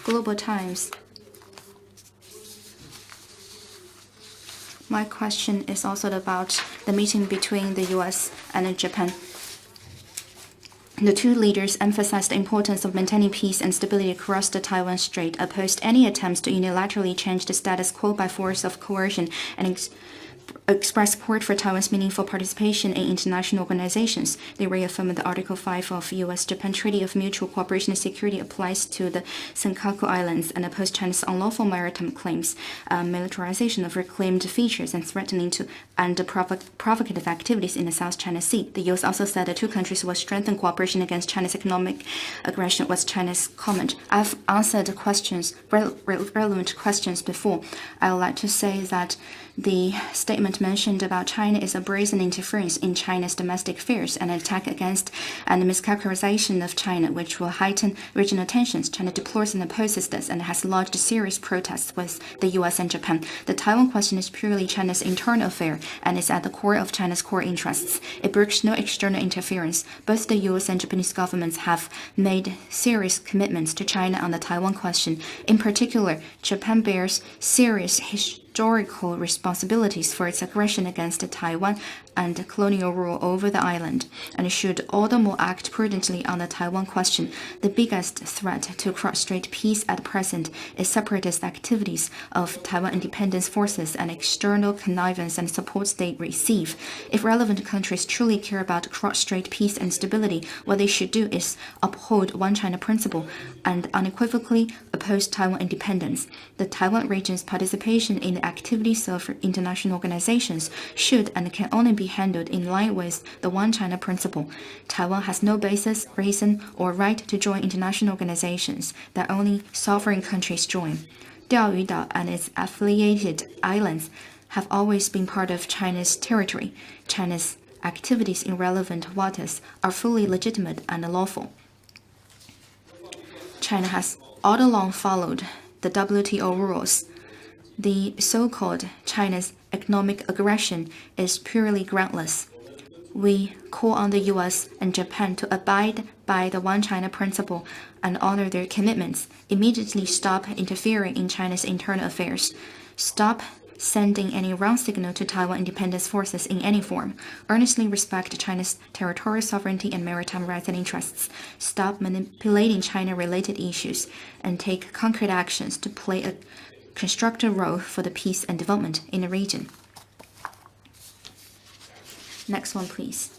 Global Times. My question is also about the meeting between the US and Japan. The two leaders emphasized the importance of maintaining peace and stability across the Taiwan Strait, opposed any attempts to unilaterally change the status quo by force of coercion, and expressed support for Taiwan's meaningful participation in international organizations. They reaffirmed that Article 5 of U.S.-Japan Treaty of Mutual Cooperation and Security applies to the Senkaku Islands and opposed China's unlawful maritime claims, militarization of reclaimed features, and threatening to end provocative activities in the South China Sea. The U.S. also said the two countries will strengthen cooperation against China's economic aggression, was China's comment. I've answered relevant questions before. I would like to say that the statement mentioned about China is a brazen interference in China's domestic affairs, an attack against and mischaracterization of China, which will heighten regional tensions. China deplores and opposes this and has lodged serious protests with the U.S. and Japan. The Taiwan question is purely China's internal affair and is at the core of China's core interests. It brings no external interference. Both the U.S. and Japanese governments have made serious commitments to China on the Taiwan question. In particular, Japan bears serious historical responsibilities for its aggression against Taiwan and colonial rule over the island, and should all the more act prudently on the Taiwan question. The biggest threat to cross-strait peace at present is separatist activities of Taiwan independence forces and external connivance and support they receive. If relevant countries truly care about cross-strait peace and stability, what they should do is uphold One China principle and unequivocally oppose Taiwan independence. The Taiwan region's participation in the activities of international organizations should and can only be handled in line with the One China principle. Taiwan has no basis, reason, or right to join international organizations that only sovereign countries join. Diaoyuda and its affiliated islands have always been part of China's territory. China's activities in relevant waters are fully legitimate and lawful. China has all along followed the WTO rules. The so-called China's economic aggression is purely groundless. We call on the U.S. and Japan to abide by the One China principle and honor their commitments. Immediately stop interfering in China's internal affairs. Stop sending any wrong signal to Taiwan independence forces in any form. Earnestly respect China's territorial sovereignty and maritime rights and interests. Stop manipulating China-related issues and take concrete actions to play a constructive role for the peace and development in the region. Next one, please.